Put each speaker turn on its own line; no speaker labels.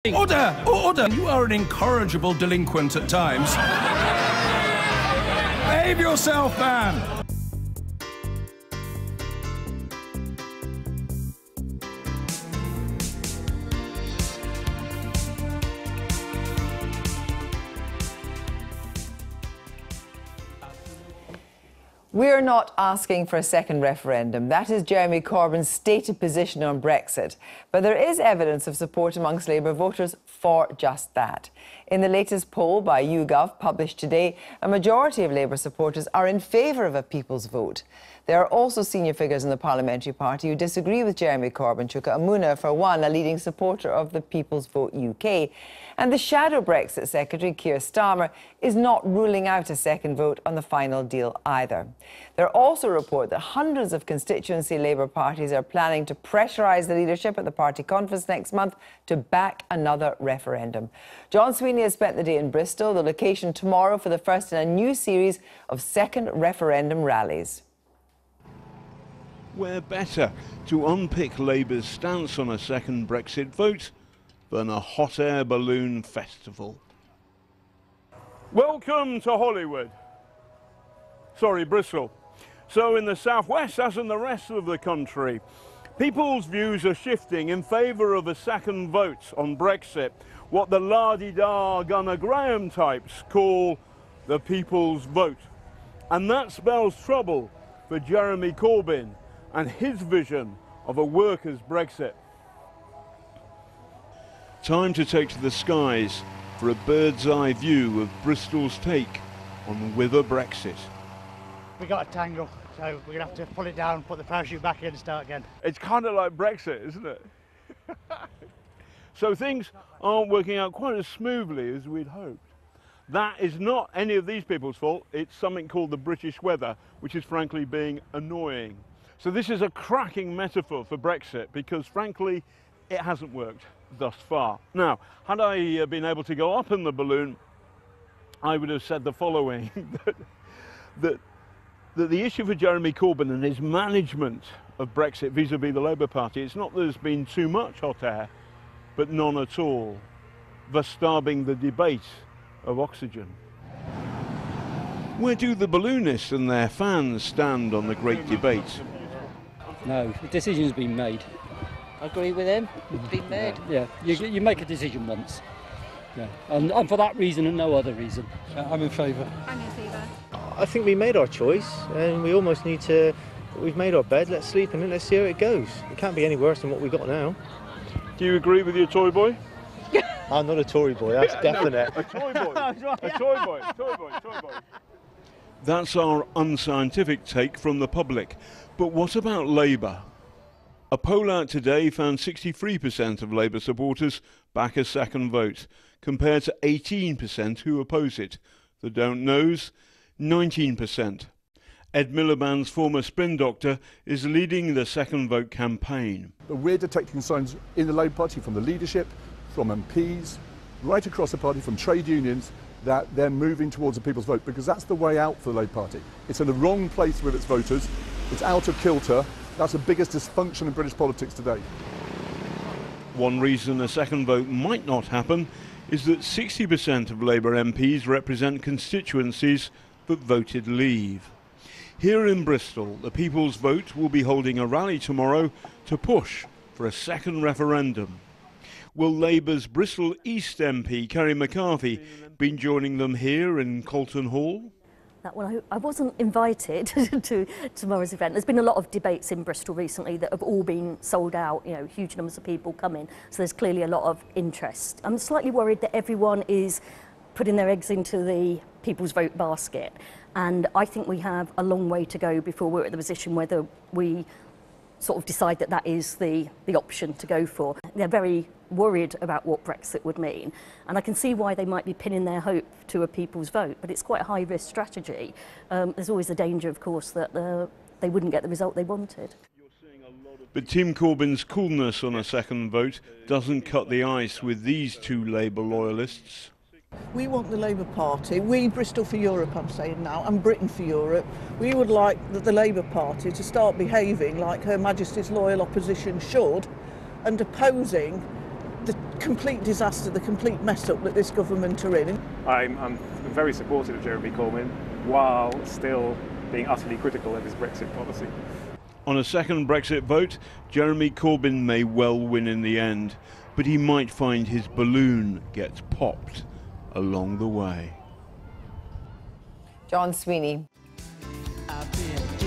Order! Order! You are an incorrigible delinquent at times. Behave yourself, man!
We're not asking for a second referendum. That is Jeremy Corbyn's stated position on Brexit. But there is evidence of support amongst Labour voters for just that. In the latest poll by YouGov, published today, a majority of Labour supporters are in favour of a people's vote. There are also senior figures in the parliamentary party who disagree with Jeremy Corbyn. Chuka Umunna, for one, a leading supporter of the People's Vote UK. And the shadow Brexit secretary, Keir Starmer, is not ruling out a second vote on the final deal either. There are also reports that hundreds of constituency Labour parties are planning to pressurise the leadership at the party conference next month to back another referendum. John Sweeney has spent the day in Bristol, the location tomorrow for the first in a new series of second referendum rallies.
Where better to unpick Labour's stance on a second Brexit vote than a hot air balloon festival?
Welcome to Hollywood. Sorry, Bristol. So in the southwest, as in the rest of the country, people's views are shifting in favour of a second vote on Brexit, what the la-di-da Gunnar Graham types call the people's vote. And that spells trouble for Jeremy Corbyn and his vision of a workers' Brexit.
Time to take to the skies for a bird's eye view of Bristol's take on whether Brexit.
We got a tangle, so we're going to have to pull it down, put the parachute back in and start again.
It's kind of like Brexit, isn't it? So things aren't working out quite as smoothly as we'd hoped. That is not any of these people's fault. It's something called the British weather, which is frankly being annoying. So this is a cracking metaphor for Brexit because frankly it hasn't worked thus far. Now, had I been able to go up in the balloon, I would have said the following, that the issue for Jeremy Corbyn and his management of Brexit vis-à-vis the Labour Party, it's not that there's been too much hot air, but none at all, thus starving the debate of oxygen.
Where do the balloonists and their fans stand on the great debate?
No, the decision's been made.
I agree with him. It's been made.
Yeah, you make a decision once. Yeah, and for that reason and no other reason.
I'm in favour.
I'm in favour.
I think we made our choice and we almost need to, we've made our bed, let's sleep in it, let's see how it goes. It can't be any worse than what we've got now.
Do you agree with your toy boy?
I'm not a Tory boy, that's definite.
A toy boy, a toy boy, toy boy, toy boy.
That's our unscientific take from the public. But what about Labour? A poll out today found 63% of Labour supporters back a second vote, compared to 18% who oppose it. The don't knows, 19%. Ed Miliband's former spin doctor is leading the second vote campaign.
But we're detecting signs in the Labour Party from the leadership, from MPs, right across the party, from trade unions, that they're moving towards a people's vote because that's the way out for the Labour Party. It's in the wrong place with its voters, it's out of kilter. That's the biggest dysfunction in British politics today.
One reason a second vote might not happen is that 60% of Labour MPs represent constituencies that voted leave. Here in Bristol, the People's Vote will be holding a rally tomorrow to push for a second referendum. Will Labour's Bristol East MP, Kerry McCarthy, be joining them here in Colton Hall?
That one, I wasn't invited to tomorrow's event. There's been a lot of debates in Bristol recently that have all been sold out, you know, huge numbers of people coming, so there's clearly a lot of interest. I'm slightly worried that everyone is putting their eggs into the People's Vote basket, and I think we have a long way to go before we're at the position whether we sort of decide that that is the option to go for. They're very worried about what Brexit would mean, and I can see why they might be pinning their hope to a people's vote, but it's quite a high-risk strategy. There's always the danger, of course, that they wouldn't get the result they wanted.
But Tim Corbyn's coolness on a second vote doesn't cut the ice with these two Labour loyalists.
We want the Labour Party, we Bristol for Europe I'm saying now, and Britain for Europe, we would like the Labour Party to start behaving like Her Majesty's loyal opposition should and opposing the complete disaster, the complete mess up that this government are in.
I'm very supportive of Jeremy Corbyn, while still being utterly critical of his Brexit policy.
On a second Brexit vote, Jeremy Corbyn may well win in the end, but he might find his balloon gets popped along the way.
John Sweeney.
I've been